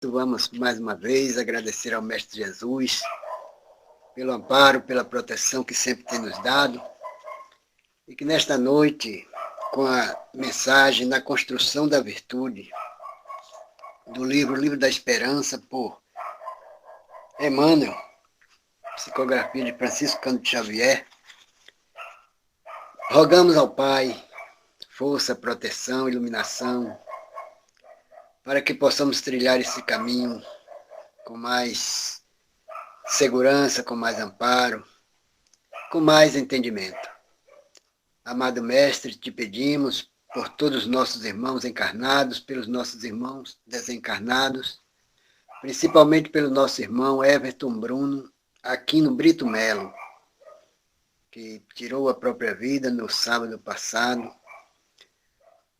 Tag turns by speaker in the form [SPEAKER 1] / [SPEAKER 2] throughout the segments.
[SPEAKER 1] momento, vamos mais uma vez agradecer ao Mestre Jesus pelo amparo, pela proteção que sempre tem nos dado, e que nesta noite, com a mensagem na construção da virtude, do livro da Esperança, por Emmanuel, psicografia de Francisco Cândido Xavier, rogamos ao Pai força, proteção, iluminação, para que possamos trilhar esse caminho com mais segurança, com mais amparo, com mais entendimento. Amado Mestre, te pedimos por todos os nossos irmãos encarnados, pelos nossos irmãos desencarnados, principalmente pelo nosso irmão Everton Bruno, aqui no Brito Melo, que tirou a própria vida no sábado passado,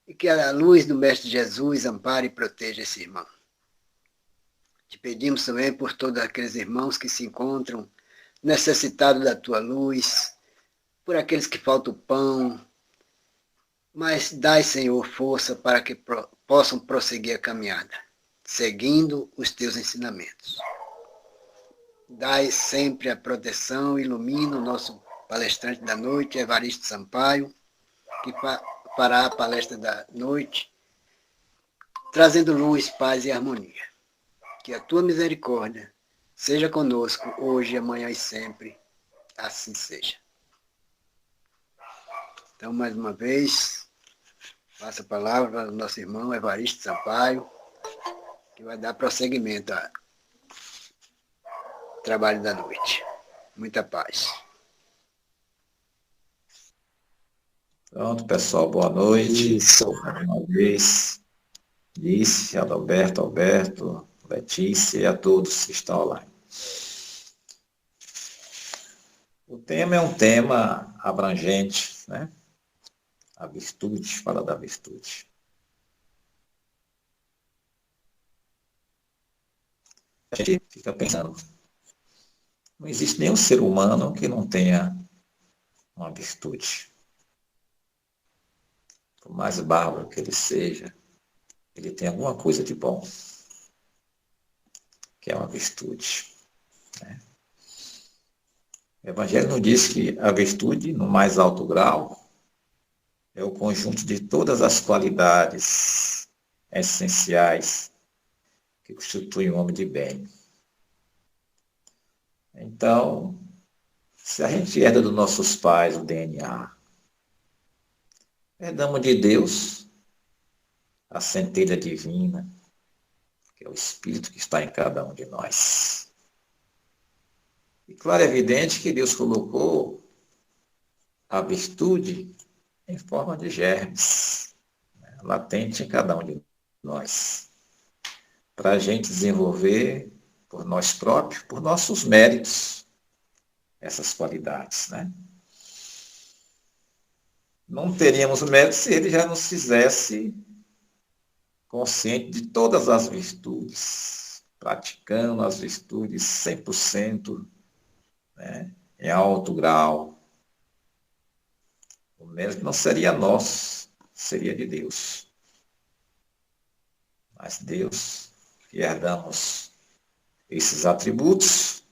[SPEAKER 1] e que a luz do Mestre Jesus ampare e proteja esse irmão. Te pedimos também por todos aqueles irmãos que se encontram necessitados da tua luz, por aqueles que faltam pão, mas dai, Senhor, força para que possam prosseguir a caminhada, seguindo os teus ensinamentos. Dai sempre a proteção, ilumina o nosso palestrante da noite, Evaristo Sampaio, que fará a palestra da noite, trazendo luz, paz e harmonia. Que a tua misericórdia seja conosco hoje, amanhã e sempre. Assim seja. Então, mais uma vez, passo a palavra para o nosso irmão Evaristo Sampaio, que vai dar prosseguimento ao trabalho da noite. Muita paz.
[SPEAKER 2] Pronto, pessoal, boa noite.
[SPEAKER 1] Isso.
[SPEAKER 2] Mais uma vez, Alice, Alberto, Letícia e a todos que estão online. O tema é um tema abrangente, né? A virtude, fala da virtude. A gente fica pensando, não existe nenhum ser humano que não tenha uma virtude. Por mais bárbaro que ele seja, ele tem alguma coisa de bom, que é uma virtude, né? O Evangelho nos diz que a virtude, no mais alto grau, é o conjunto de todas as qualidades essenciais que constituem o homem de bem. Então, se a gente herda dos nossos pais o DNA, herdamos de Deus a centelha divina, que é o Espírito que está em cada um de nós. E claro, é evidente que Deus colocou a virtude em forma de germes, né, latente em cada um de nós, para a gente desenvolver por nós próprios, por nossos méritos, essas qualidades, né? Não teríamos mérito se ele já nos fizesse consciente de todas as virtudes, praticando as virtudes 100%, né, em alto grau. O mérito não seria nosso, seria de Deus. Mas Deus, que herdamos esses atributos,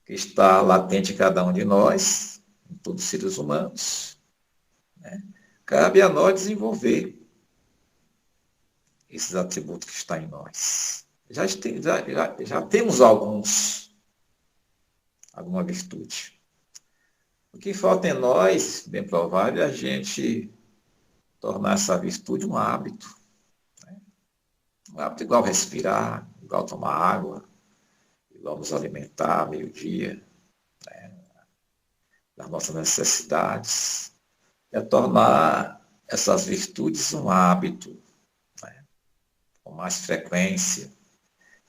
[SPEAKER 2] que está latente em cada um de nós, em todos os seres humanos, né, cabe a nós desenvolver esses atributos que estão em nós. Já temos alguma virtude. O que falta em nós, bem provável, é a gente tornar essa virtude um hábito. Né? Um hábito igual respirar, igual tomar água, igual nos alimentar meio-dia, né? Das nossas necessidades. É tornar essas virtudes um hábito, né? Com mais frequência,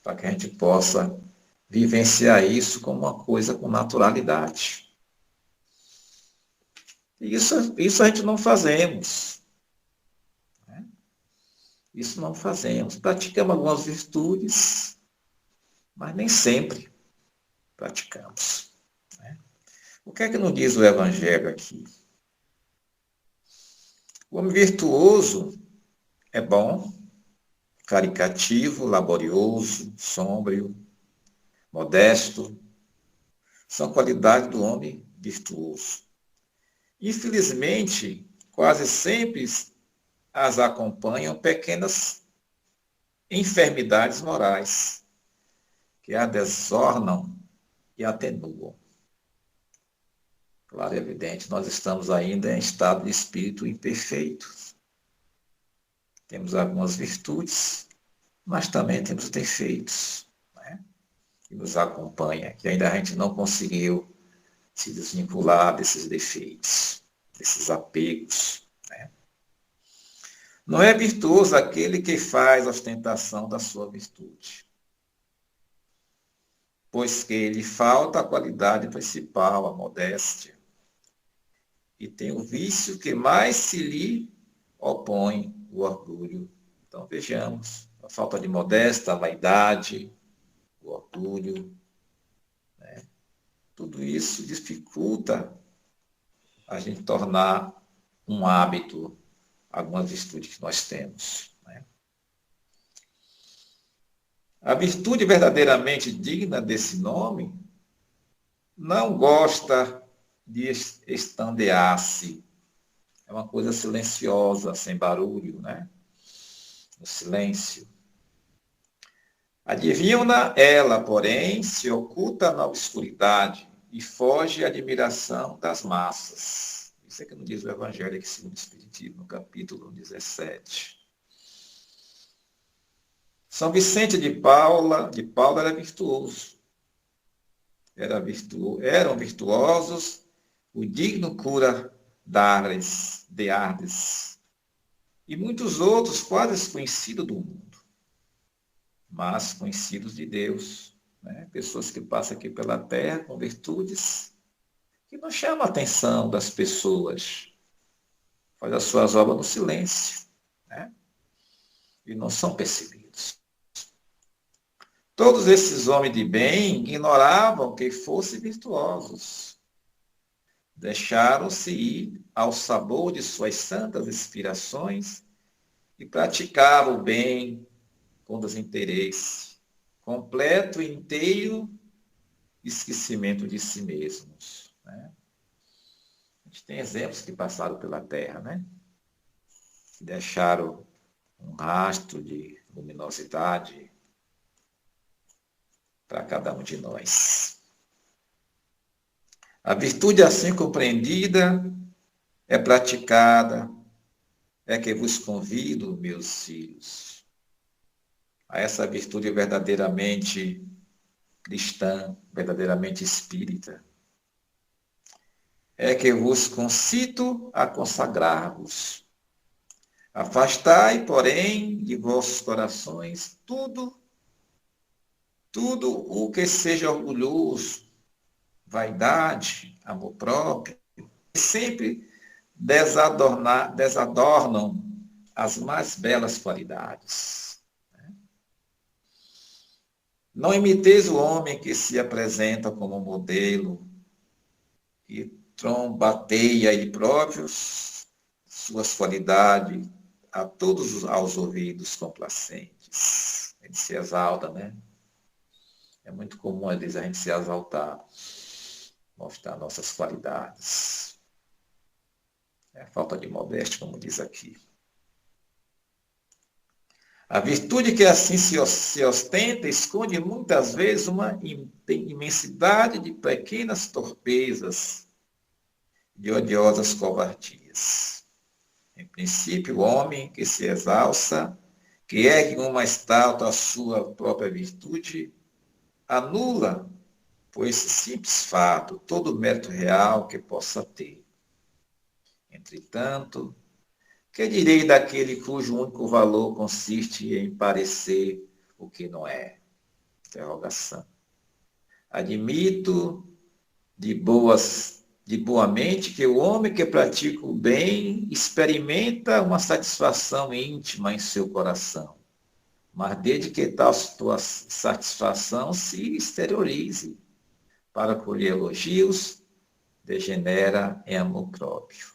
[SPEAKER 2] para que a gente possa vivenciar isso como uma coisa com naturalidade. E isso a gente não fazemos. Né? Isso não fazemos. Praticamos algumas virtudes, mas nem sempre praticamos. Né? O que é que nos diz o Evangelho aqui? O homem virtuoso é bom, caricativo, laborioso, sóbrio, modesto, são qualidades do homem virtuoso. Infelizmente, quase sempre as acompanham pequenas enfermidades morais, que a desornam e atenuam. Claro e evidente, nós estamos ainda em estado de espírito imperfeito. Temos algumas virtudes, mas também temos defeitos, né? Que nos acompanha, que ainda a gente não conseguiu se desvincular desses defeitos, desses apegos, né? Não é virtuoso aquele que faz ostentação da sua virtude, pois que lhe falta a qualidade principal, a modéstia, e tem o vício que mais se lhe opõe, o orgulho. Então vejamos, a falta de modéstia, a vaidade, o orgulho, né? Tudo isso dificulta a gente tornar um hábito alguma virtude que nós temos, né? A virtude verdadeiramente digna desse nome não gosta de estandear-se. É uma coisa silenciosa, sem barulho, né? No silêncio. Adivinham-na ela, porém, se oculta na obscuridade e foge à admiração das massas. Isso é que não diz o Evangelho aqui segundo o Espiritismo, no capítulo 17. São Vicente de Paula era virtuoso. Eram virtuosos o digno cura de Ardes e muitos outros quase desconhecidos do mundo, mas conhecidos de Deus, né? Pessoas que passam aqui pela terra com virtudes que não chamam a atenção das pessoas, faz as suas obras no silêncio, né? E não são percebidos. Todos esses homens de bem ignoravam que fossem virtuosos. Deixaram-se ir ao sabor de suas santas inspirações e praticavam o bem com desinteresse, completo e inteiro esquecimento de si mesmos, né? A gente tem exemplos que passaram pela Terra, né? Que deixaram um rastro de luminosidade para cada um de nós. A virtude assim compreendida é praticada, é que vos convido, meus filhos, a essa virtude verdadeiramente cristã, verdadeiramente espírita. É que vos concito a consagrar-vos. Afastai, porém, de vossos corações tudo o que seja orgulhoso, vaidade, amor próprio, que sempre desadornam as mais belas qualidades. Não imiteis o homem que se apresenta como modelo e trombateia ele próprio suas qualidades a todos aos ouvidos complacentes. Ele se exalta, né? É muito comum, às vezes, a gente se exaltar, mostrar nossas qualidades. É falta de modéstia, como diz aqui. A virtude que assim se ostenta esconde muitas vezes uma imensidade de pequenas torpezas, de odiosas covardias. Em princípio, o homem que se exalça, que ergue uma estátua à sua própria virtude, anula, por esse simples fato, todo o mérito real que possa ter. Entretanto, que direi daquele cujo único valor consiste em parecer o que não é? Interrogação. Admito de boa mente que o homem que pratica o bem experimenta uma satisfação íntima em seu coração, mas desde que tal satisfação se exteriorize para colher elogios, degenera em amor próprio.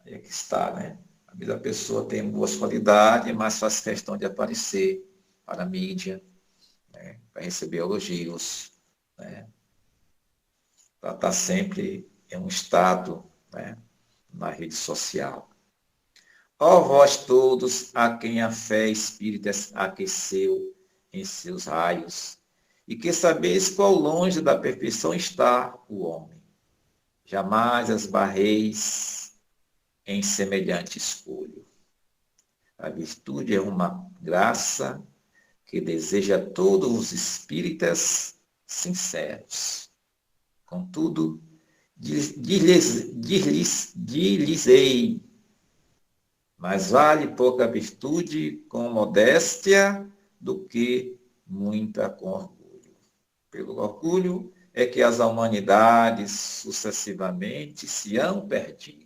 [SPEAKER 2] Aí é que está, né? Às vezes a pessoa tem boas qualidades, mas faz questão de aparecer para a mídia, né, para receber elogios, né, para estar sempre em um estado, né, na rede social. Ó vós todos a quem a fé espírita aqueceu em seus raios, e que sabeis qual longe da perfeição está o homem. Jamais as barreis em semelhante escolho. A virtude é uma graça que deseja a todos os espíritas sinceros. Contudo, dir-lhes-ei, mas vale pouca virtude com modéstia do que muita com orgulho. Pelo orgulho é que as humanidades sucessivamente se hão perdido.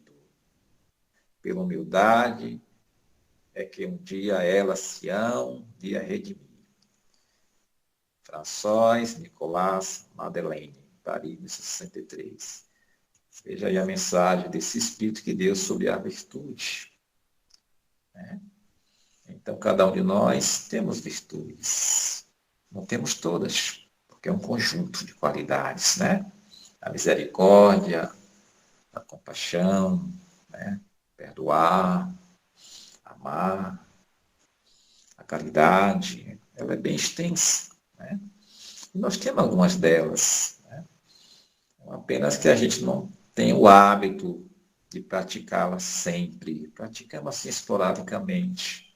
[SPEAKER 2] Pela humildade é que um dia elas se hão de redimir. François Nicolas Madeleine, Paris, 63. Veja aí a mensagem desse Espírito que deu sobre a virtude. Né? Então, cada um de nós temos virtudes. Não temos todas, porque é um conjunto de qualidades, né? A misericórdia, a compaixão, né? Perdoar, amar, a caridade, ela é bem extensa, né? E nós temos algumas delas, né? Apenas que a gente não tem o hábito de praticá-la sempre, praticamos assim esporadicamente.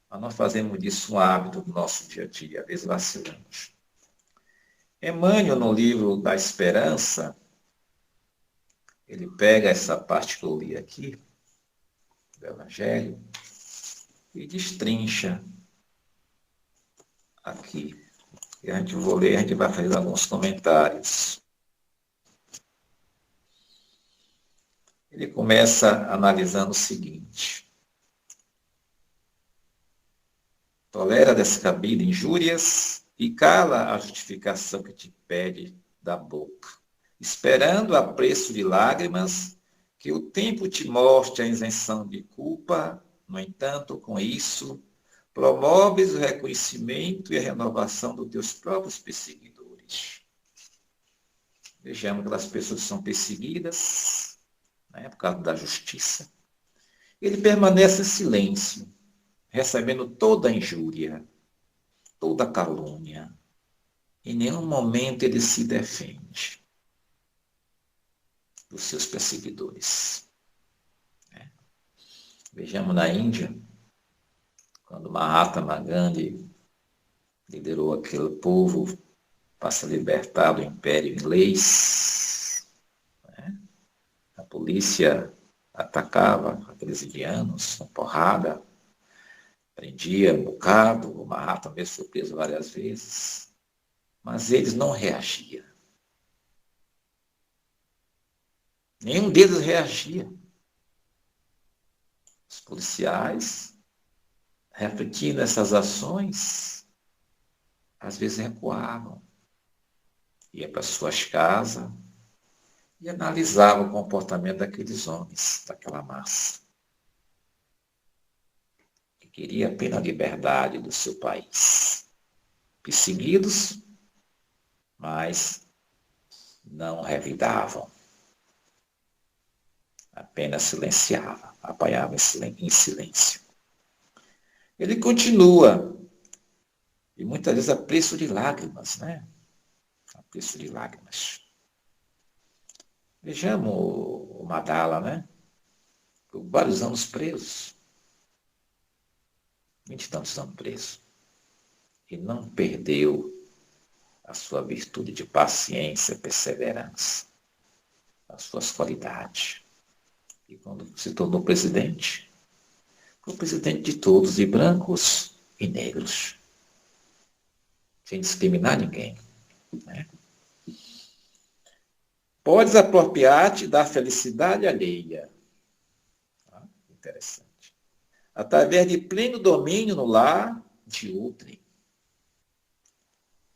[SPEAKER 2] Mas nós fazemos disso um hábito do nosso dia a dia, às vezes vacilamos. Emmanuel, no livro da Esperança, ele pega essa parte que eu li aqui, do Evangelho, e destrincha aqui. E a gente vou ler, a gente vai fazer alguns comentários. Ele começa analisando o seguinte: tolera descabida injúrias e cala a justificação que te pede da boca, esperando a preço de lágrimas que o tempo te mostre a isenção de culpa. No entanto, com isso, promoves o reconhecimento e a renovação dos teus próprios perseguidores. Vejamos aquelas pessoas que são perseguidas, né, por causa da justiça. Ele permanece em silêncio, recebendo toda a injúria, toda a calúnia. Em nenhum momento ele se defende dos seus perseguidores. Vejamos na Índia, quando Mahatma Gandhi liderou aquele povo para se libertar do império inglês, né? A polícia atacava aqueles indianos com porrada, prendia um bocado, o Mahatma mesmo foi preso várias vezes, mas eles não reagiam. Nenhum deles reagia. Os policiais, refletindo essas ações, às vezes recuavam, ia para suas casas e analisava o comportamento daqueles homens, daquela massa, que queria apenas a liberdade do seu país. Perseguidos, mas não revidavam, apenas silenciava, apanhava em silêncio. Ele continua, e muitas vezes a preço de lágrimas, né? A preço de lágrimas. Vejamos o Madala, né? Por vários anos preso. 20 e tantos anos preso. E não perdeu a sua virtude de paciência e perseverança, as suas qualidades. E quando se tornou presidente, foi o presidente de todos, de brancos e negros, sem discriminar ninguém, né? Podes apropriar-te da felicidade alheia. Interessante. Através de pleno domínio no lar de outrem.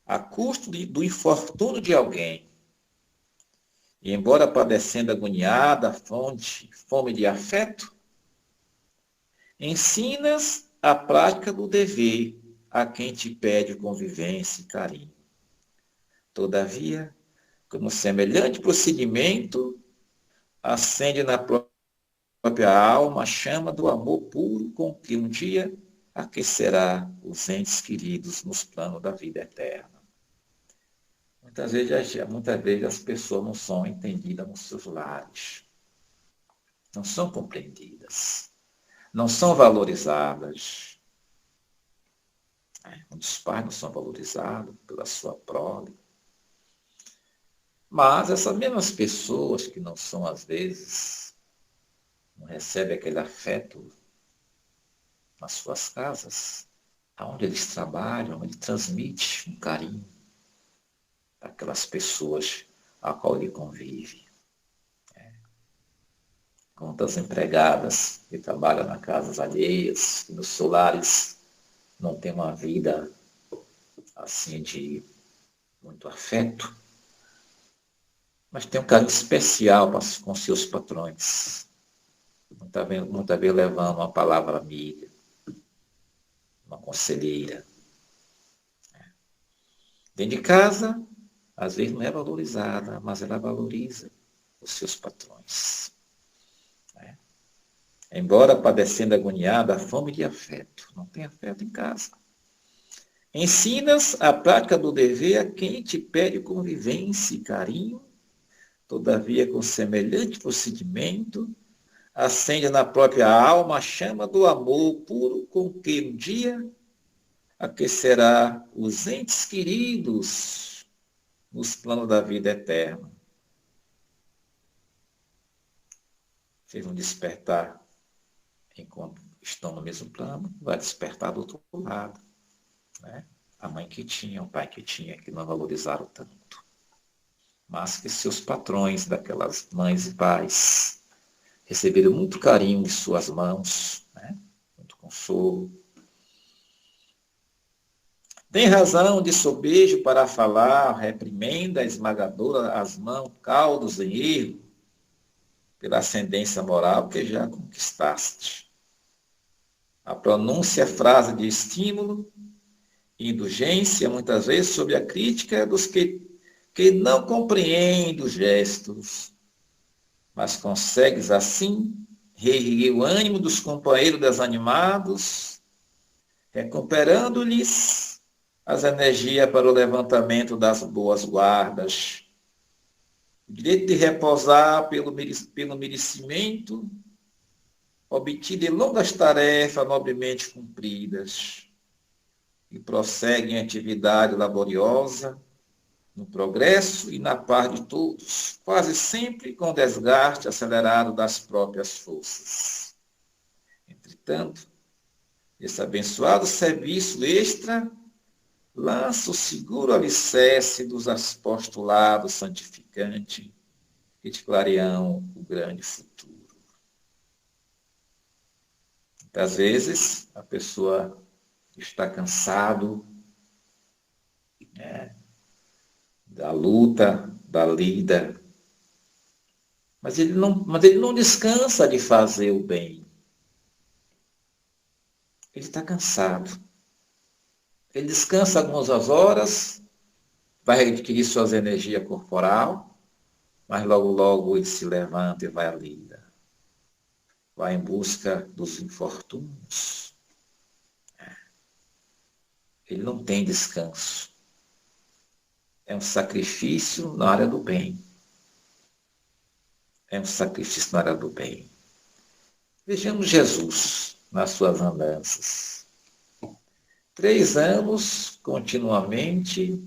[SPEAKER 2] A custo do infortúnio de alguém. E embora padecendo agoniada, fome de afeto, Ensinas a prática do dever a quem te pede convivência e carinho. Todavia, como semelhante procedimento, acende na própria alma a chama do amor puro com que um dia aquecerá os entes queridos nos planos da vida eterna. Muitas vezes as pessoas não são entendidas nos seus lares, não são compreendidas, não são valorizadas. Muitos pais não são valorizados pela sua prole. Mas essas mesmas pessoas que não são, às vezes, não recebem aquele afeto nas suas casas, aonde eles trabalham, ele transmite um carinho àquelas pessoas a qual ele convive. Quantas empregadas que trabalham nas casas alheias, que nos seus lares não tem uma vida assim de muito afeto, mas tem um carinho especial com seus patrões. Muitas vezes levando uma palavra amiga, uma conselheira. Dentro de casa, às vezes não é valorizada, mas ela valoriza os seus patrões. Embora padecendo agoniada, a fome de afeto. Não tem afeto em casa. Ensinas a prática do dever a quem te pede convivência e carinho. Todavia, com semelhante procedimento, acende na própria alma a chama do amor puro com que um dia aquecerá os entes queridos nos planos da vida eterna. Vocês vão despertar enquanto estão no mesmo plano, vai despertar do outro lado. Né? A mãe que tinha, o pai que tinha, que não valorizaram tanto. Mas que seus patrões, daquelas mães e pais, receberam muito carinho de suas mãos, né? Muito consolo. Tem razão de sobejo para falar, reprimenda esmagadora as mãos, caudos em erro, pela ascendência moral que já conquistaste. A pronúncia é frase de estímulo e indulgência, muitas vezes, sob a crítica dos que não compreendem os gestos, mas consegues, assim, reerguer o ânimo dos companheiros desanimados, recuperando-lhes as energias para o levantamento das boas guardas, o direito de repousar pelo merecimento, obtido em longas tarefas nobremente cumpridas, e prosseguem em atividade laboriosa, no progresso e na paz de todos, quase sempre com desgaste acelerado das próprias forças. Entretanto, esse abençoado serviço extra lança o seguro alicerce dos apostolados santificantes que te claream o grande futuro. Muitas vezes, a pessoa está cansado, da luta, da lida, mas ele não descansa de fazer o bem. Ele está cansado. Ele descansa algumas horas, vai adquirir suas energias corporal, mas logo, logo ele se levanta e vai à lida. Vai em busca dos infortúnios. Ele não tem descanso. É um sacrifício na área do bem. É um sacrifício na área do bem. Vejamos Jesus nas suas andanças. 3 anos, continuamente,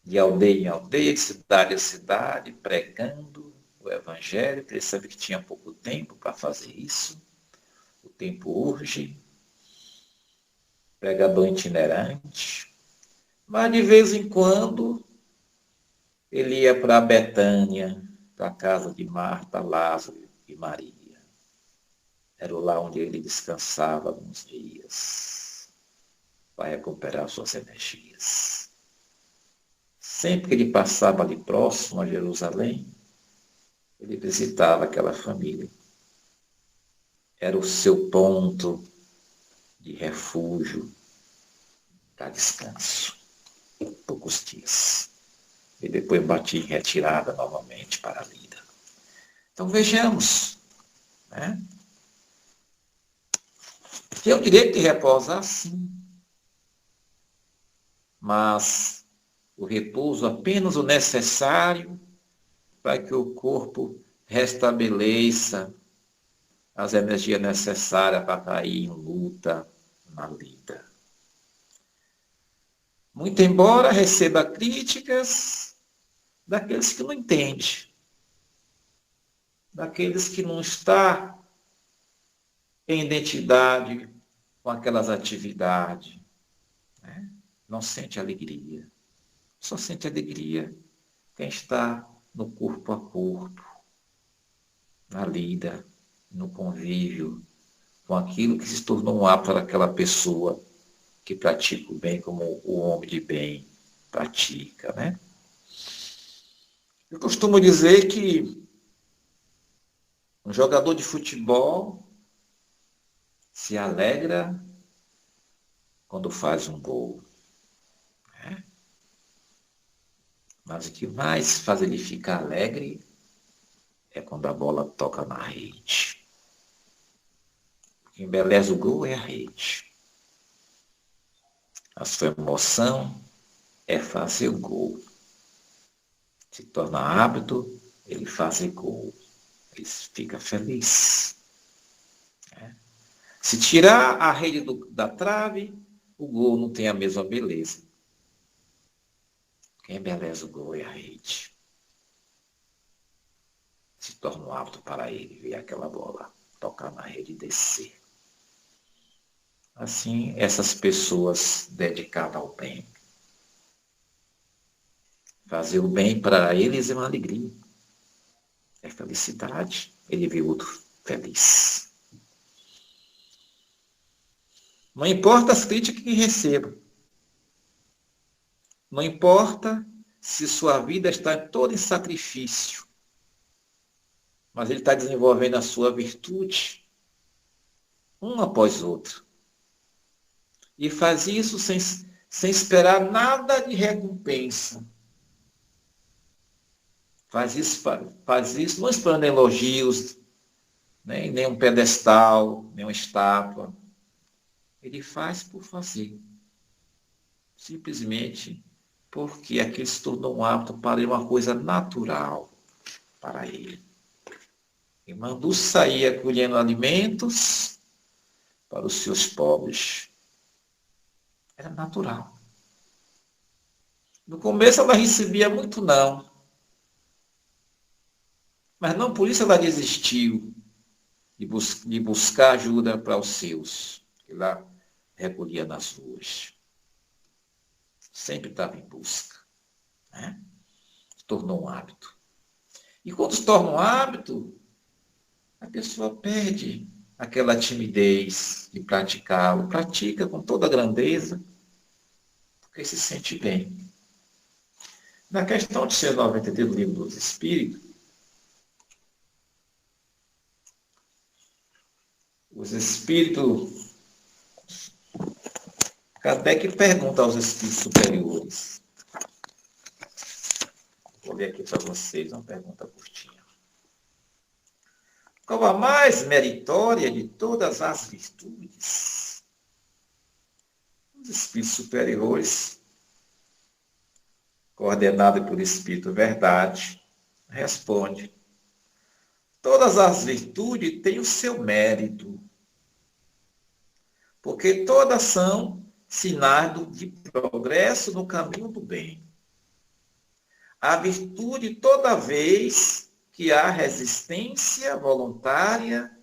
[SPEAKER 2] de aldeia em aldeia, de cidade a cidade, pregando o Evangelho, porque ele sabia que tinha pouco tempo para fazer isso. O tempo urge. Pregador itinerante. Mas, de vez em quando, ele ia para Betânia, para a casa de Marta, Lázaro e Maria. Era lá onde ele descansava alguns dias, para recuperar suas energias. Sempre que ele passava ali próximo a Jerusalém, ele visitava aquela família. era o seu ponto de refúgio para descanso, poucos dias. E depois bati em retirada novamente para a vida. Então vejamos, né? Tem o direito de repousar, sim, mas o repouso apenas o necessário para que o corpo restabeleça as energias necessárias para cair em luta na lida. Muito embora receba críticas daqueles que não entendem, daqueles que não estão em identidade com aquelas atividades, né? Não sente alegria. Só sente alegria quem está no corpo a corpo, na lida, no convívio, com aquilo que se tornou um hábito daquela pessoa que pratica o bem como o homem de bem pratica, né? Eu costumo dizer que um jogador de futebol se alegra quando faz um gol, né? Mas o que mais faz ele ficar alegre é quando a bola toca na rede. O que embeleza o gol é a rede. A sua emoção é fazer o gol. Se torna hábito, ele faz gol. Ele fica feliz. Se tirar a rede da trave, o gol não tem a mesma beleza. Quem embeleza o gol é a rede. Se torna um hábito para ele ver aquela bola tocar na rede e descer. Assim, essas pessoas dedicadas ao bem. Fazer o bem para eles é uma alegria. É felicidade. Ele vê outro feliz. Não importa as críticas que receba. Não importa se sua vida está toda em sacrifício. Mas ele está desenvolvendo a sua virtude, um após outro. E faz isso sem esperar nada de recompensa. Faz isso não esperando elogios, nem um pedestal, nem uma estátua. Ele faz por fazer. Simplesmente porque aquilo se tornou um hábito para ele, uma coisa natural para ele. E Mandu saía colhendo alimentos para os seus pobres. Era natural. No começo ela recebia muito não. Mas não por isso ela desistiu de buscar ajuda para os seus. Ela recolhia nas ruas. Sempre estava em busca. Né? Se tornou um hábito. E quando se torna um hábito, a pessoa perde aquela timidez de praticá-lo. Pratica com toda a grandeza, porque se sente bem. Na questão de 93 do Livro dos Espíritos, os espíritos, Kardec pergunta aos espíritos superiores. Vou ler aqui para vocês uma pergunta curtinha. Qual a mais meritória de todas as virtudes? Os espíritos superiores, coordenados por Espírito Verdade, responde: todas as virtudes têm o seu mérito, porque todas são sinais de progresso no caminho do bem. A virtude, toda vez que há resistência voluntária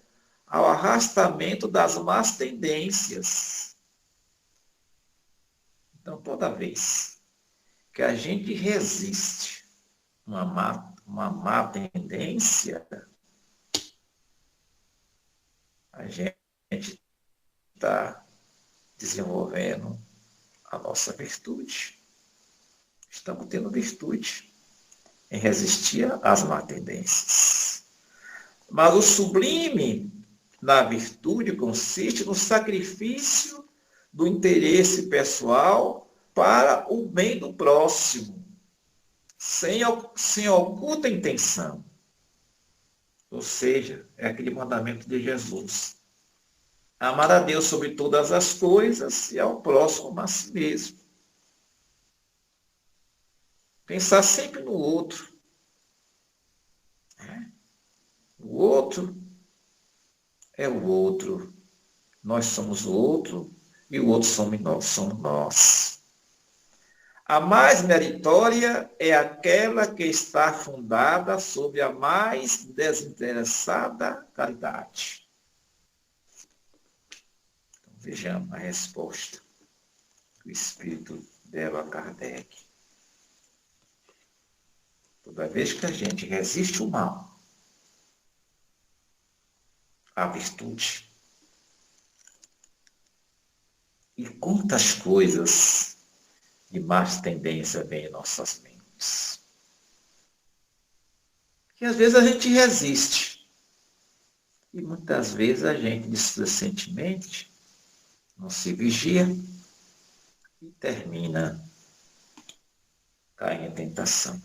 [SPEAKER 2] ao arrastamento das más tendências. Então, toda vez que a gente resiste uma má tendência, a gente está desenvolvendo a nossa virtude. Estamos tendo virtude em resistir às má tendências. Mas o sublime na virtude consiste no sacrifício do interesse pessoal para o bem do próximo, sem oculta intenção. Ou seja, é aquele mandamento de Jesus. Amar a Deus sobre todas as coisas e ao próximo como a si mesmo. Pensar sempre no outro. O outro é o outro. Nós somos o outro e o outro somos nós. A mais meritória é aquela que está fundada sobre a mais desinteressada caridade. Então, vejamos a resposta que o Espírito deu a Kardec. Toda vez que a gente resiste o mal, a virtude, e quantas coisas de más tendência vêm em nossas mentes. Que às vezes a gente resiste. E muitas vezes a gente, displicentemente, não se vigia e termina caindo em tentação.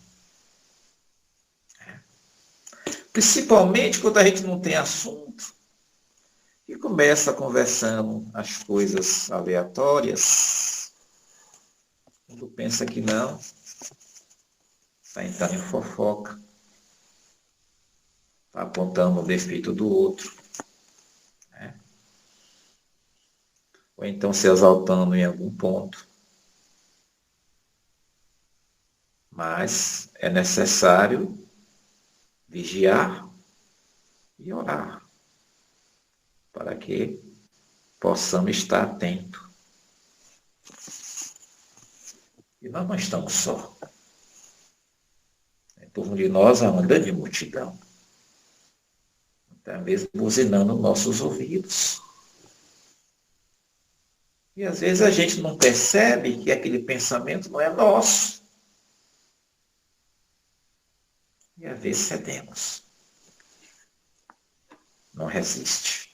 [SPEAKER 2] Principalmente quando a gente não tem assunto e começa conversando as coisas aleatórias. Quando pensa que não, está entrando em fofoca, está apontando o defeito do outro. Ou então se exaltando em algum ponto. Mas é necessário vigiar e orar para que possamos estar atentos. E nós não estamos só. Em torno de nós há uma grande multidão. Até mesmo buzinando nossos ouvidos. E às vezes a gente não percebe que aquele pensamento não é nosso. E às vezes cedemos. Não resiste.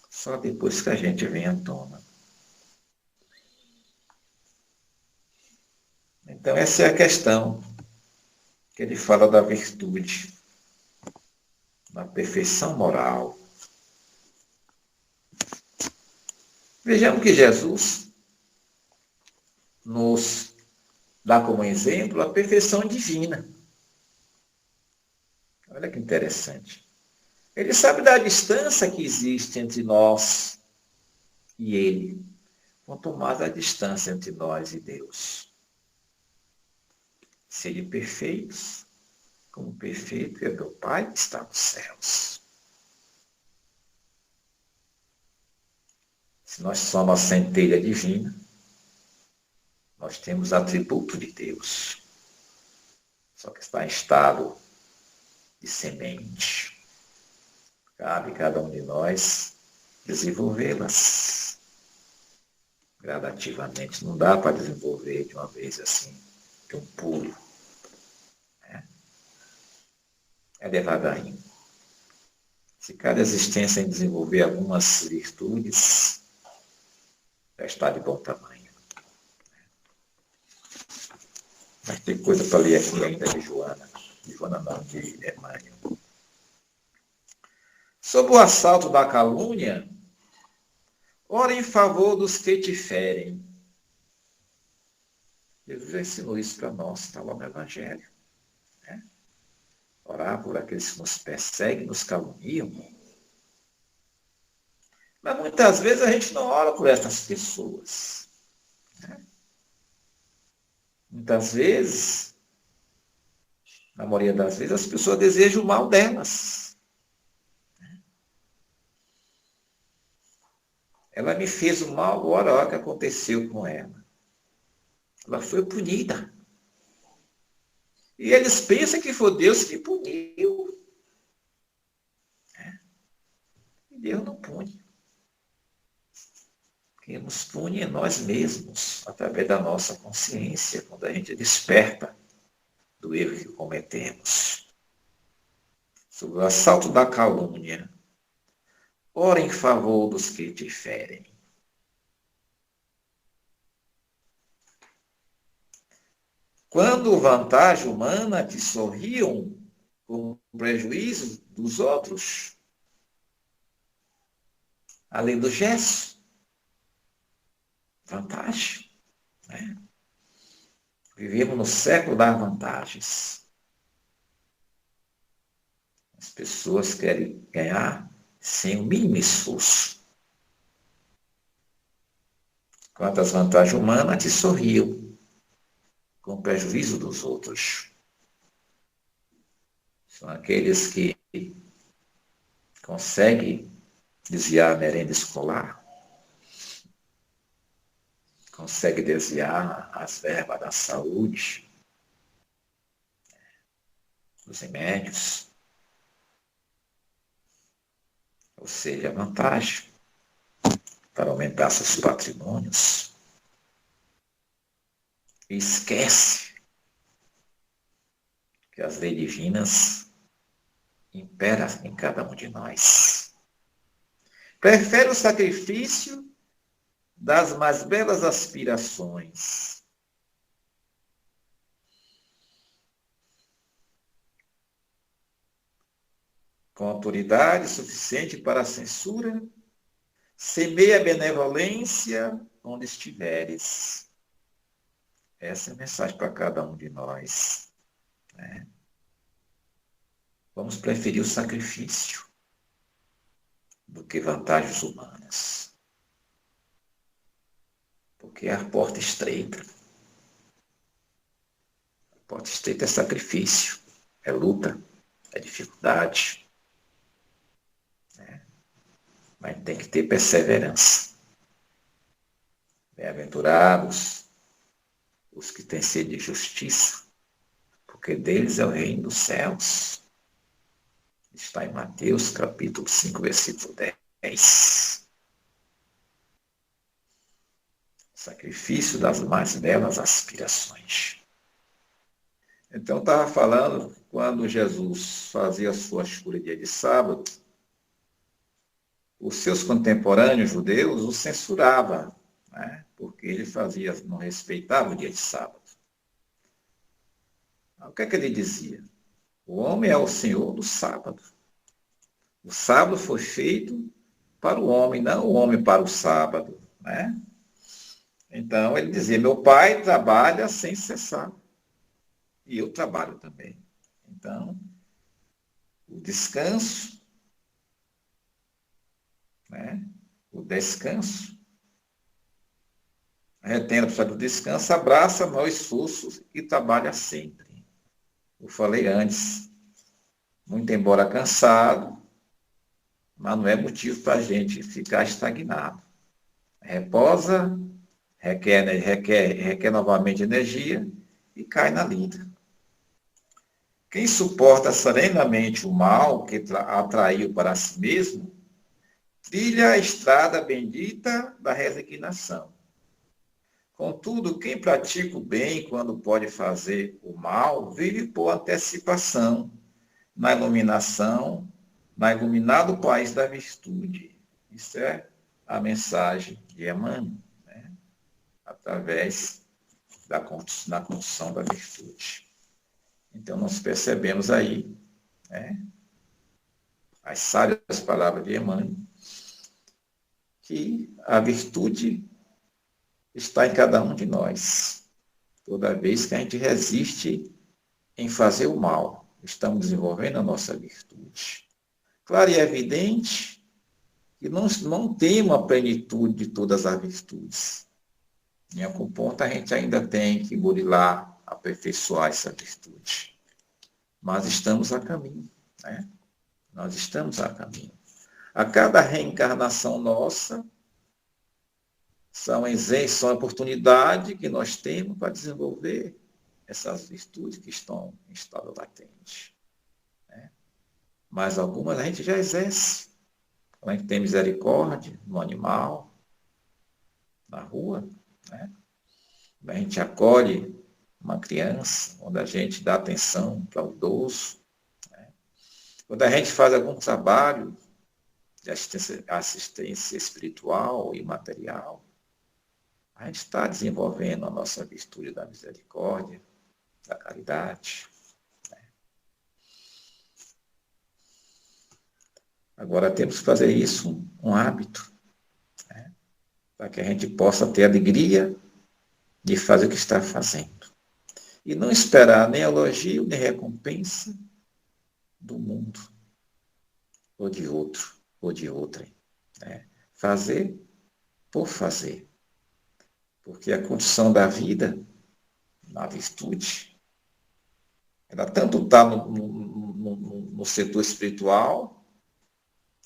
[SPEAKER 2] Só depois que a gente vem à tona. Então essa é a questão que ele fala da virtude, da perfeição moral. Vejamos que Jesus nos dá como exemplo a perfeição divina. Olha que interessante. Ele sabe da distância que existe entre nós e ele, quanto mais a distância entre nós e Deus. Sede perfeitos, como perfeito é meu Pai que está nos céus. Se nós somos a centelha divina, nós temos atributo de Deus. Só que está em estado de semente. Cabe cada um de nós desenvolvê-las gradativamente. Não dá para desenvolver de uma vez assim, de um pulo. É devagarinho. Se cada existência em desenvolver algumas virtudes, já está de bom tamanho. Mas tem coisa para ler aqui ainda de Joana. De Joana não, de Emmanuel. Sobre o assalto da calúnia, ora em favor dos que te ferem. Jesus já ensinou isso para nós, está lá no Evangelho. Orar por aqueles que nos perseguem, nos caluniam. Mas muitas vezes a gente não ora por essas pessoas. Muitas vezes, na maioria das vezes, as pessoas desejam o mal delas. Ela me fez o mal, agora olha o que aconteceu com ela. Ela foi punida. E eles pensam que foi Deus que puniu. E Deus não pune. Quem nos pune é nós mesmos, através da nossa consciência, quando a gente desperta do erro que cometemos. Sobre o assalto da calúnia. ora em favor dos que te ferem. Quando vantagem humana te sorriam com o prejuízo dos outros, além do gesto, vantagem. Né? Vivemos no século das vantagens. As pessoas querem ganhar sem o mínimo esforço. Quantas vantagens humanas te sorriam com o prejuízo dos outros. São aqueles que conseguem desviar a merenda escolar, conseguem desviar as verbas da saúde, dos remédios, ou seja, a vantagem para aumentar seus patrimônios. E esquece que as leis divinas imperam em cada um de nós. Prefere o sacrifício das mais belas aspirações. Com autoridade suficiente para a censura, semeia a benevolência onde estiveres. Essa é a mensagem para cada um de nós. Né? Vamos preferir o sacrifício do que vantagens humanas. Porque é a porta estreita. A porta estreita é sacrifício, é luta, é dificuldade. Né? Mas tem que ter perseverança. Bem-aventurados os que têm sede de justiça, porque deles é o reino dos céus. Está em Mateus, capítulo 5, versículo 10. Sacrifício das mais belas aspirações. Então, estava falando, quando Jesus fazia a sua escolha dia de sábado, os seus contemporâneos judeus o censuravam, né? Porque ele não respeitava o dia de sábado. O que é que ele dizia? O homem é o senhor do sábado. O sábado foi feito para o homem, não o homem para o sábado. Né? Então, ele dizia, meu pai trabalha sem cessar. E eu trabalho também. Então, o descanso, né? O descanso, retendo a pessoa do descanso, abraça no esforço e trabalha sempre. Eu falei antes, muito embora cansado, mas não é motivo para a gente ficar estagnado. Reposa, requer novamente energia e cai na lida. Quem suporta serenamente o mal que atraiu para si mesmo, trilha a estrada bendita da resignação. Contudo, quem pratica o bem quando pode fazer o mal, vive por antecipação, na iluminação, na iluminado país da virtude. Isso é a mensagem de Emmanuel, né? Através da construção da virtude. Então, nós percebemos aí, né, as sábias palavras de Emmanuel, que a virtude está em cada um de nós. Toda vez que a gente resiste em fazer o mal, estamos desenvolvendo a nossa virtude. Claro e evidente que não temos a plenitude de todas as virtudes. Em algum ponto a gente ainda tem que burilar, aperfeiçoar essa virtude. Mas estamos a caminho. Né? Nós estamos a caminho. A cada reencarnação nossa, são a oportunidade que nós temos para desenvolver essas virtudes que estão em estado latente. Né? Mas algumas a gente já exerce. A gente tem misericórdia no animal, na rua. Né? A gente acolhe uma criança, onde a gente dá atenção para o idoso. Né? Quando a gente faz algum trabalho de assistência espiritual e material, a gente está desenvolvendo a nossa virtude da misericórdia, da caridade. Agora temos que fazer isso um hábito, né? Para que a gente possa ter alegria de fazer o que está fazendo. E não esperar nem elogio, nem recompensa do mundo, ou de outro, ou de outra. Né? Fazer por fazer. Porque a condição da vida, na virtude, ela tanto está no setor espiritual,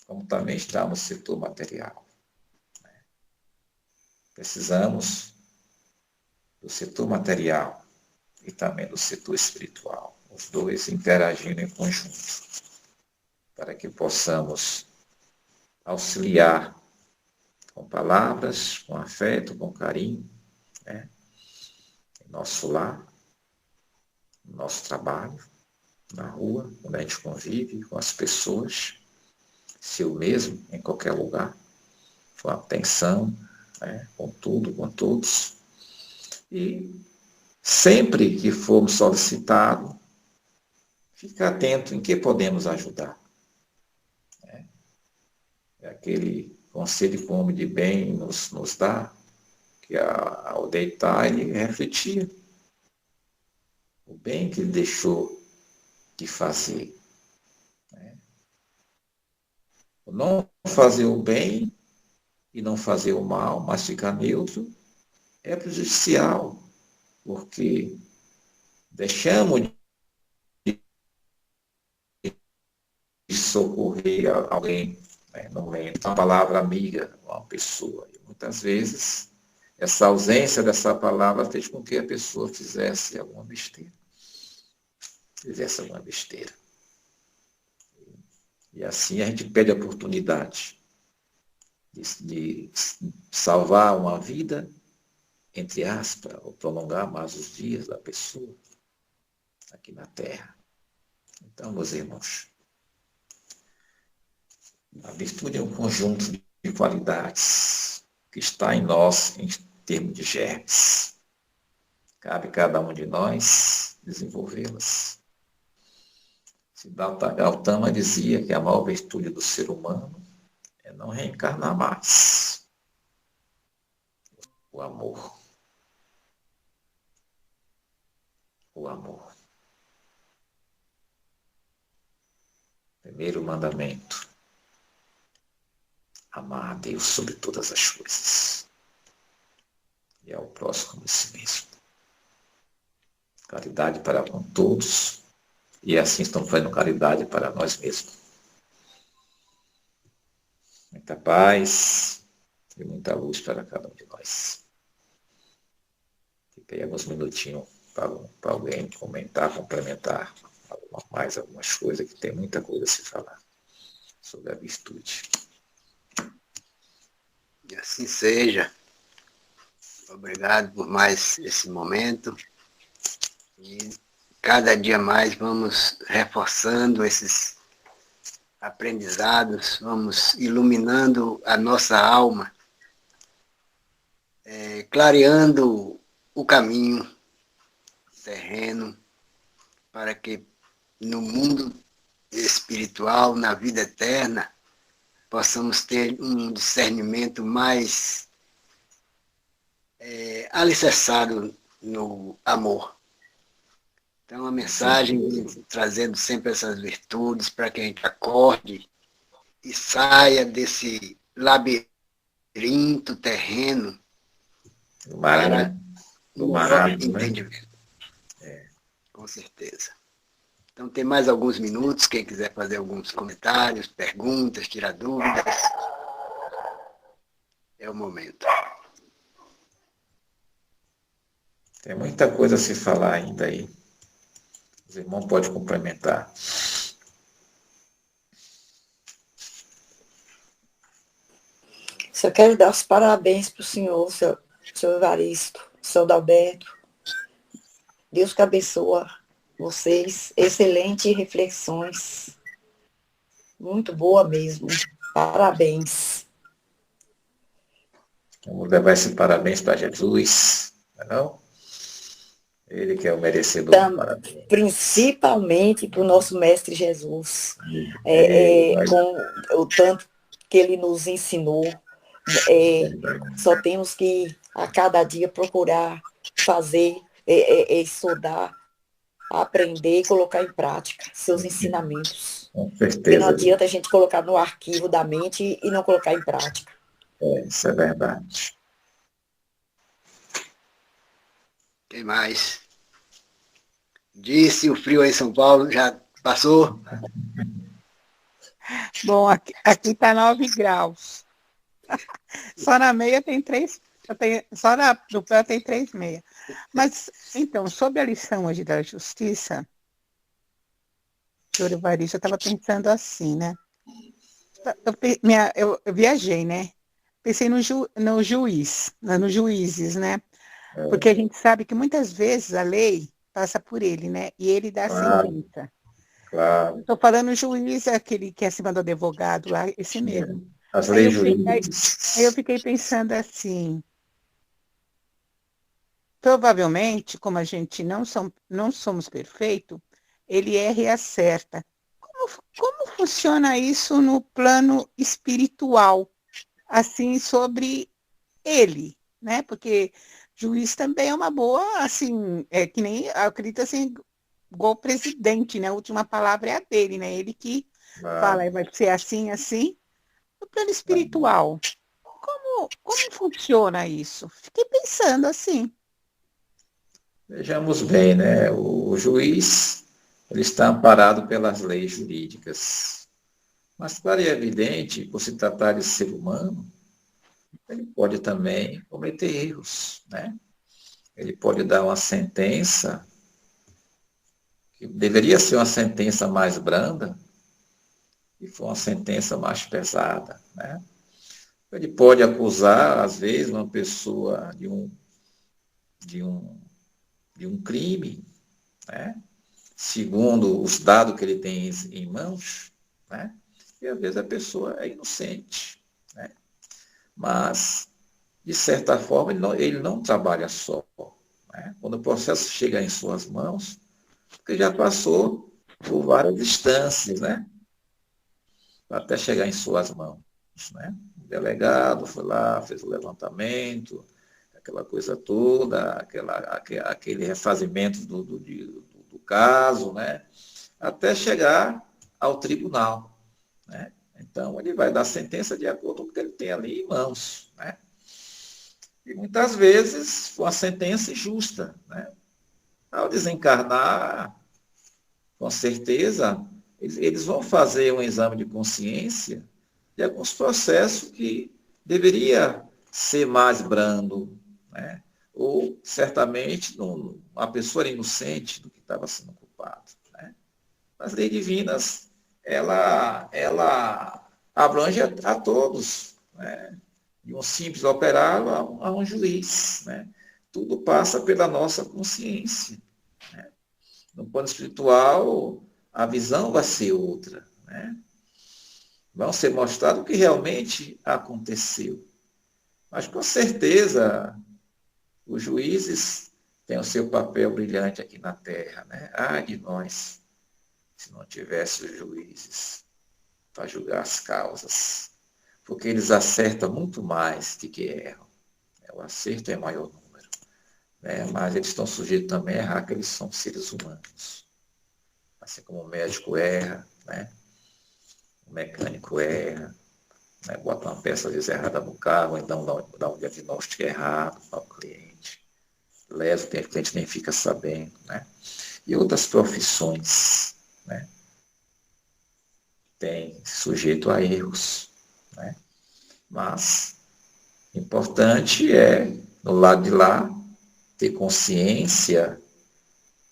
[SPEAKER 2] como também está no setor material. Precisamos do setor material e também do setor espiritual, os dois interagindo em conjunto, para que possamos auxiliar com palavras, com afeto, com carinho, né? Em nosso lar, no nosso trabalho, na rua, quando a gente convive com as pessoas, se eu mesmo, em qualquer lugar, com atenção, né? Com tudo, com todos. E sempre que formos solicitados, ficar atento em que podemos ajudar. Né? É aquele conselho que o homem de bem nos dá, que ao deitar ele refletia o bem que ele deixou de fazer. Né? O não fazer o bem e não fazer o mal, mas ficar neutro, é prejudicial, porque deixamos de socorrer alguém, né, no momento, uma palavra amiga, uma pessoa. E muitas vezes, essa ausência dessa palavra fez com que a pessoa fizesse alguma besteira. E assim a gente perde a oportunidade de salvar uma vida, entre aspas, ou prolongar mais os dias da pessoa aqui na Terra. Então, meus irmãos, a virtude é um conjunto de qualidades que está em nós em termos de germes. Cabe a cada um de nós desenvolvê-las. Siddhartha Gautama dizia que a maior virtude do ser humano é não reencarnar mais. O amor. O amor. Primeiro mandamento. Amar a Deus sobre todas as coisas. E ao próximo como si mesmo. Caridade para com todos. E assim estamos fazendo caridade para nós mesmos. Muita paz e muita luz para cada um de nós. Fiquei alguns minutinhos para alguém comentar, complementar algumas coisas, que tem muita coisa a se falar sobre a virtude.
[SPEAKER 1] E assim seja. Obrigado por mais esse momento. E cada dia mais vamos reforçando esses aprendizados, vamos iluminando a nossa alma, clareando o caminho terreno para que no mundo espiritual, na vida eterna, possamos ter um discernimento mais alicerçado no amor. Então, a mensagem trazendo sempre essas virtudes para que a gente acorde e saia desse labirinto terreno para o entendimento. Com certeza. Então, tem mais alguns minutos, quem quiser fazer alguns comentários, perguntas, tirar dúvidas, é o momento.
[SPEAKER 2] Tem muita coisa a se falar ainda aí. Os irmãos podem complementar.
[SPEAKER 3] Só quero dar os parabéns para o senhor, seu Evaristo, seu Adalberto. Deus que abençoa vocês. Excelentes reflexões. Muito boa mesmo. Parabéns.
[SPEAKER 2] Vamos levar esse parabéns para Jesus, não é não? Ele que é o merecedor do parabéns.
[SPEAKER 3] Principalmente para o nosso Mestre Jesus.
[SPEAKER 2] Mas
[SPEAKER 3] Com o tanto que ele nos ensinou, só temos que, a cada dia, procurar fazer, estudar, aprender e colocar em prática seus ensinamentos.
[SPEAKER 2] com
[SPEAKER 3] Porque não
[SPEAKER 2] certeza,
[SPEAKER 3] adianta a gente colocar no arquivo da mente e não colocar em prática.
[SPEAKER 2] isso é verdade.
[SPEAKER 1] Quem mais? Disse, o frio aí em São Paulo já passou?
[SPEAKER 4] Bom, aqui está 9 graus. Só na meia tem 3, só na dupla tem 3,6. Mas, então, sobre a lição hoje da justiça, senhor Evaristo, eu estava pensando assim, né? Eu viajei, né? Pensei no juiz, nos juízes, né? Porque a gente sabe que muitas vezes a lei passa por ele, né? E ele dá a sentença.
[SPEAKER 2] Claro.
[SPEAKER 4] Estou falando o juiz, aquele que é acima do advogado lá, esse mesmo.
[SPEAKER 2] As
[SPEAKER 4] Aí
[SPEAKER 2] leis
[SPEAKER 4] eu
[SPEAKER 2] jurídicas.
[SPEAKER 4] fiquei pensando assim, provavelmente, como a gente não somos perfeitos, ele erra e acerta. Como funciona isso no plano espiritual, assim, sobre ele, né? Porque juiz também é uma boa, assim, é que nem, eu acredito assim, igual o presidente, né? A última palavra é a dele, né? Ele que fala, vai ser assim, assim. No plano espiritual, como funciona isso? Fiquei pensando assim.
[SPEAKER 2] Vejamos bem, né? O juiz ele está amparado pelas leis jurídicas. Mas, claro e evidente, por se tratar de ser humano, ele pode também cometer erros, né? Ele pode dar uma sentença que deveria ser uma sentença mais branda e foi uma sentença mais pesada, né? Ele pode acusar, às vezes, uma pessoa de um, de um crime, né? Segundo os dados que ele tem em mãos, né? E às vezes a pessoa é inocente, né? Mas, de certa forma, ele não trabalha só, né? Quando o processo chega em suas mãos, porque já passou por várias instâncias, né? Até chegar em suas mãos, né? O delegado foi lá, fez o levantamento, aquela coisa toda, aquele refazimento do caso, né? Até chegar ao tribunal, né? Então, ele vai dar sentença de acordo com o que ele tem ali em mãos, né? E muitas vezes uma sentença injusta, né? Ao desencarnar, com certeza, eles vão fazer um exame de consciência de alguns processos que deveria ser mais brando, né? Ou, certamente, uma pessoa era inocente do que estava sendo culpado, né? As leis divinas, ela abrange a todos, né? De um simples operário a um juiz, né? Tudo passa pela nossa consciência, né? No plano espiritual, a visão vai ser outra, né? Vão ser mostrado o que realmente aconteceu. Mas, com certeza, os juízes têm o seu papel brilhante aqui na Terra, né? Ai de nós, se não tivesse os juízes para julgar as causas, porque eles acertam muito mais do que erram. O acerto é maior número, né? Mas eles estão sujeitos também a errar, porque eles são seres humanos. Assim como o médico erra, né? O mecânico erra, né? Bota uma peça às vezes errada no carro, então dá um diagnóstico errado para o cliente. Leva, o cliente nem fica sabendo, né? E outras profissões, né? Tem sujeito a erros, né? Mas importante é, no lado de lá, ter consciência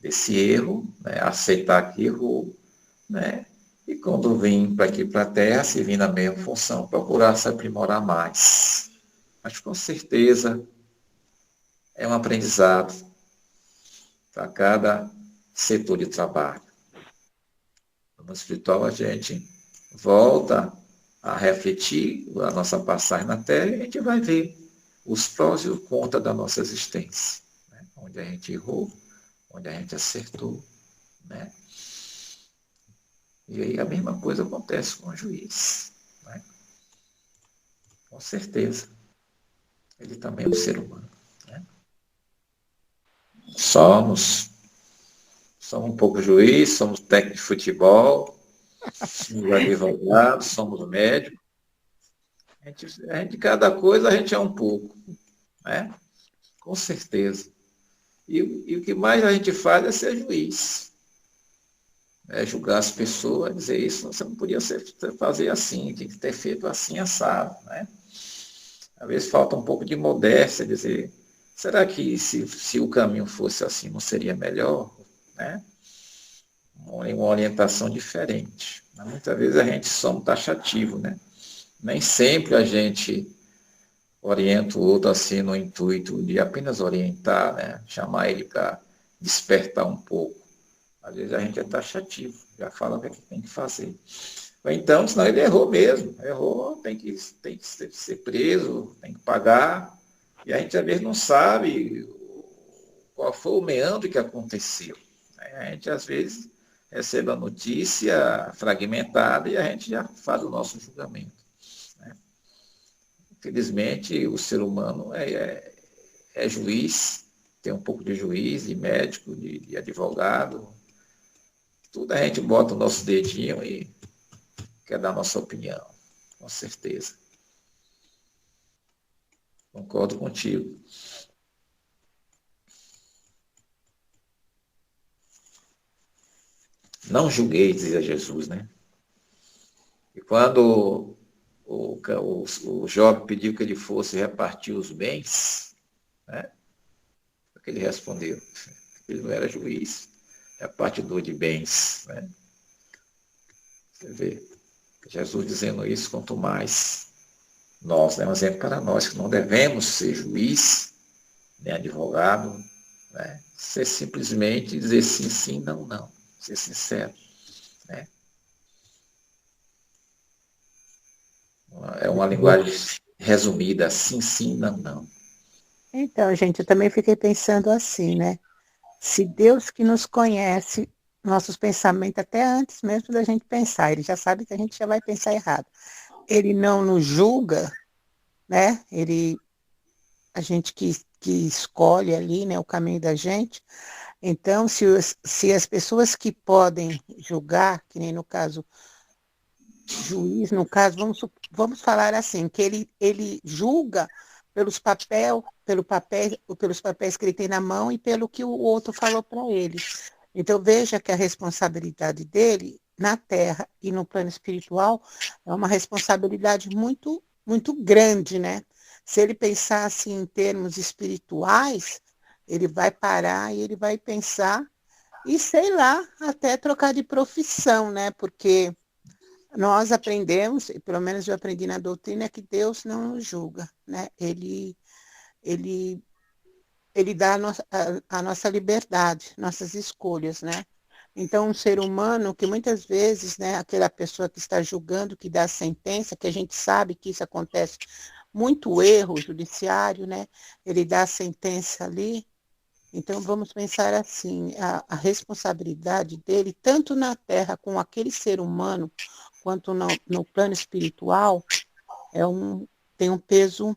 [SPEAKER 2] desse erro, né? Aceitar que errou, né? E quando vim para aqui para a Terra, se vir na mesma função, procurar se aprimorar mais. Mas com certeza é um aprendizado para cada setor de trabalho. No mundo espiritual, a gente volta a refletir a nossa passagem na Terra, e a gente vai ver os prós e os contras da nossa existência, né? Onde a gente errou, onde a gente acertou, né? E aí a mesma coisa acontece com o juiz, né? Com certeza. Ele também é um ser humano, né? Somos um pouco juiz, somos técnico de futebol, somos advogados, somos médicos. Cada coisa a gente é um pouco, né? Com certeza. E o que mais a gente faz é ser juiz. É julgar as pessoas, dizer isso, você não podia fazer assim, tem que ter feito assim, assado, né? Às vezes falta um pouco de modéstia, dizer, será que se o caminho fosse assim, não seria melhor? Né? Uma orientação diferente. Mas muitas vezes a gente somos taxativo, né? Nem sempre a gente orienta o outro assim no intuito de apenas orientar, né? Chamar ele para despertar um pouco. Às vezes a gente é taxativo, já fala o que tem que fazer. Ou então, senão ele errou mesmo. Errou, tem que ser preso, tem que pagar. E a gente às vezes não sabe qual foi o meandro que aconteceu. A gente às vezes recebe a notícia fragmentada e a gente já faz o nosso julgamento. Infelizmente, o ser humano é juiz, tem um pouco de juiz, de médico, de advogado. Tudo a gente bota o nosso dedinho e quer dar a nossa opinião, com certeza. Concordo contigo. Não julguei, dizia Jesus, né? E quando o jovem pediu que ele fosse repartir os bens, né? O que ele respondeu? Ele não era juiz, repartidor de bens, né? Você vê, Jesus dizendo isso, quanto mais nós, né? Um exemplo para nós, que não devemos ser juiz, nem advogado, né? Ser simplesmente dizer sim, sim, não, não. Ser sincero, né? É uma linguagem resumida, sim, sim, não, não.
[SPEAKER 4] Então, gente, eu também fiquei pensando assim, né? Se Deus que nos conhece, nossos pensamentos, até antes mesmo da gente pensar, Ele já sabe que a gente já vai pensar errado. Ele não nos julga, né? A gente que escolhe ali, né, o caminho da gente. Então, se as pessoas que podem julgar, que nem no caso juiz, no caso, vamos falar assim, que ele julga pelos papéis que ele tem na mão e pelo que o outro falou para ele. Então, veja que a responsabilidade dele na Terra e no plano espiritual é uma responsabilidade muito, muito grande, né? Se ele pensasse em termos espirituais, ele vai parar e ele vai pensar e, sei lá, até trocar de profissão, né? Porque nós aprendemos, e pelo menos eu aprendi na doutrina, que Deus não nos julga, né? Ele, ele dá a nossa liberdade, nossas escolhas, né? Então, um ser humano que muitas vezes, né, aquela pessoa que está julgando, que dá a sentença, que a gente sabe que isso acontece, muito erro judiciário, né? Ele dá a sentença ali. Então, vamos pensar assim, a responsabilidade dele, tanto na Terra com aquele ser humano, quanto no plano espiritual, tem um peso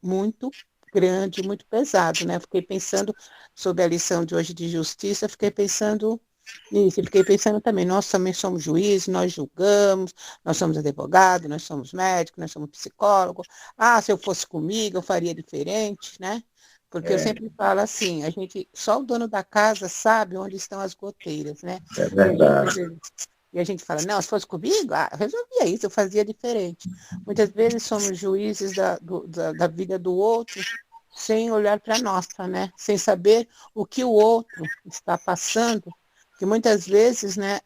[SPEAKER 4] muito grande, muito pesado, né? Fiquei pensando sobre a lição de hoje de justiça, fiquei pensando nisso, e fiquei pensando também, nós também somos juízes, nós julgamos, nós somos advogados, nós somos médicos, nós somos psicólogos. Ah, se eu fosse comigo, eu faria diferente, né? Porque eu sempre falo assim, só o dono da casa sabe onde estão as goteiras, né?
[SPEAKER 2] É verdade.
[SPEAKER 4] E a gente fala, não, se fosse comigo, eu resolvia isso, eu fazia diferente. Muitas vezes somos juízes da vida do outro sem olhar para a nossa, né? Sem saber o que o outro está passando. Que muitas vezes, né,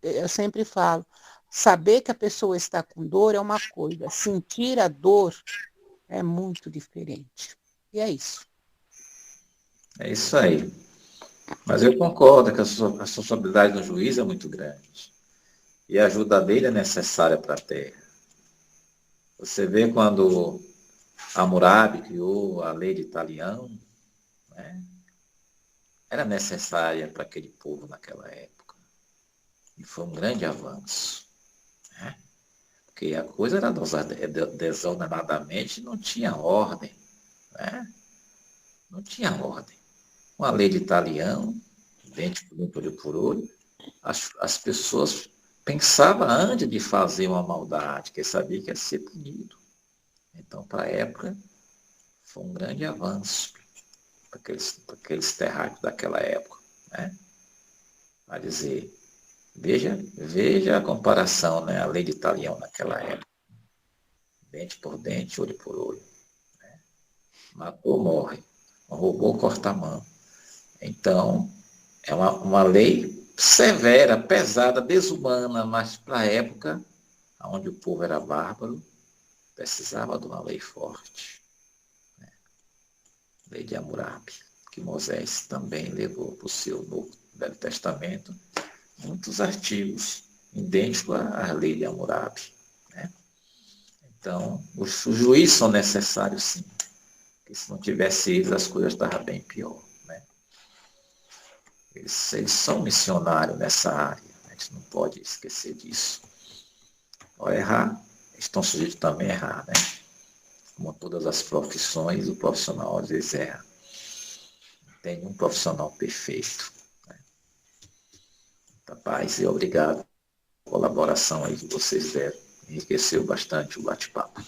[SPEAKER 4] eu sempre falo, saber que a pessoa está com dor é uma coisa, sentir a dor é muito diferente. E é isso.
[SPEAKER 2] É isso aí. Mas eu concordo que a responsabilidade do juiz é muito grande. E a ajuda dele é necessária para a terra. Você vê quando Hammurabi criou a lei de Italião, né? Era necessária para aquele povo naquela época. E foi um grande avanço, né? Porque a coisa era desordenadamente, não tinha ordem, né? Não tinha ordem. Uma lei de Italião, dente por dente, olho por olho, as pessoas pensavam antes de fazer uma maldade, porque sabia que ia ser punido. Então, para a época, foi um grande avanço para aqueles terráqueos daquela época, né? A dizer, veja a comparação, né? A lei de Italião naquela época. Dente por dente, olho por olho. Né? Matou, morre. Roubou, corta a mão. Então, é uma lei severa, pesada, desumana, mas para a época, onde o povo era bárbaro, precisava de uma lei forte. Né? Lei de Hammurabi, que Moisés também levou para o seu Novo Velho Testamento, muitos artigos idênticos à lei de Hammurabi. Né? Então, os juízes são necessários, sim. Porque se não tivesse eles, as coisas estavam bem pior. Né? Eles são missionários nessa área. A gente não pode esquecer disso. Ao errar, estão sujeitos também a errar. Né? Como todas as profissões, o profissional às vezes erra. Não tem um profissional perfeito. Né? Tá, paz e obrigado pela colaboração aí que vocês deram. Enriqueceu bastante o bate-papo.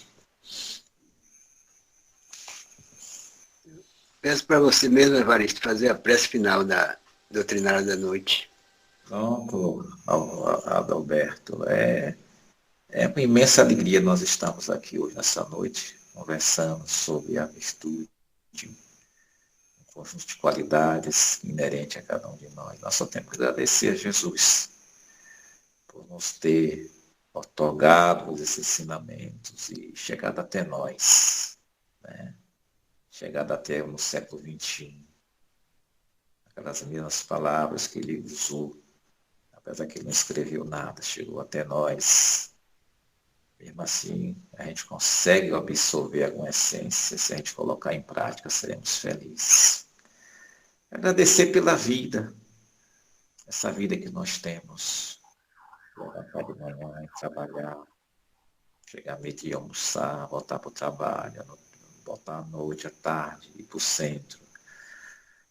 [SPEAKER 1] Peço para você mesmo, Evaristo, fazer a prece final da doutrinária da noite.
[SPEAKER 2] Pronto, Adalberto. É uma imensa alegria nós estamos aqui hoje, nessa noite, conversando sobre a virtude, um conjunto de qualidades inerente a cada um de nós. Nós só temos que agradecer a Jesus por nos ter otorgado esses ensinamentos e chegado até nós, né? Chegado até no século XXI. Aquelas mesmas palavras que ele usou, apesar que ele não escreveu nada, chegou até nós. Mesmo assim, a gente consegue absorver alguma essência. Se a gente colocar em prática, seremos felizes. Agradecer pela vida, essa vida que nós temos. Levantar de manhã, trabalhar, chegar à meio-dia, almoçar, voltar para o trabalho, voltar à noite, à tarde, ir para o centro,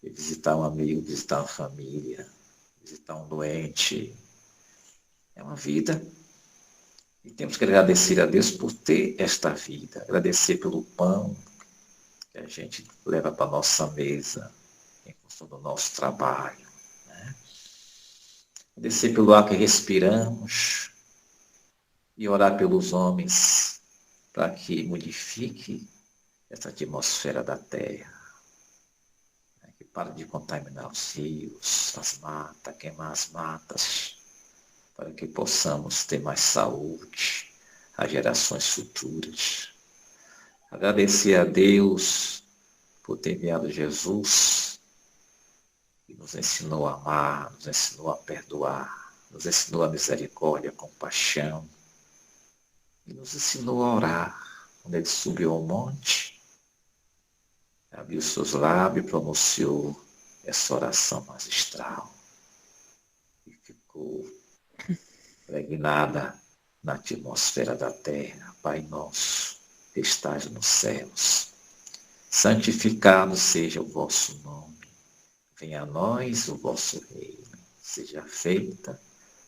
[SPEAKER 2] ir visitar um amigo, visitar uma família, visitar um doente. É uma vida. E temos que agradecer a Deus por ter esta vida, agradecer pelo pão que a gente leva para a nossa mesa, em função do nosso trabalho. Né? Agradecer pelo ar que respiramos e orar pelos homens para que modifique essa atmosfera da terra, né? Que pare de contaminar os rios, as matas, queimar as matas, para que possamos ter mais saúde às gerações futuras. Agradecer a Deus por ter enviado Jesus, que nos ensinou a amar, nos ensinou a perdoar, nos ensinou a misericórdia, a compaixão, e nos ensinou a orar. Quando ele subiu ao monte, abriu seus lábios e pronunciou essa oração magistral. E ficou impregnada na atmosfera da terra. Pai nosso, que estás nos céus, santificado seja o vosso nome. Venha a nós o vosso reino. Seja feita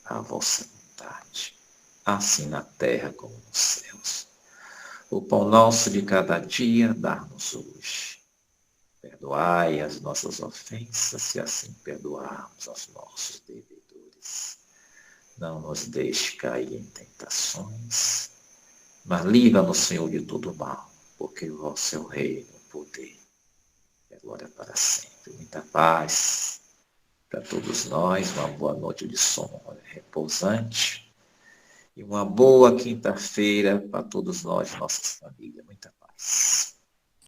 [SPEAKER 2] a vossa vontade, assim na terra como nos céus. O pão nosso de cada dia dá-nos hoje. Perdoai as nossas ofensas, se assim perdoarmos aos nossos devedores. Não nos deixe cair em tentações, mas livra-nos, Senhor, de todo mal, porque o vosso é o reino, o poder e a glória para sempre. Muita paz para todos nós, uma boa noite de sono repousante e uma boa quinta-feira para todos nós, nossas famílias. Muita paz.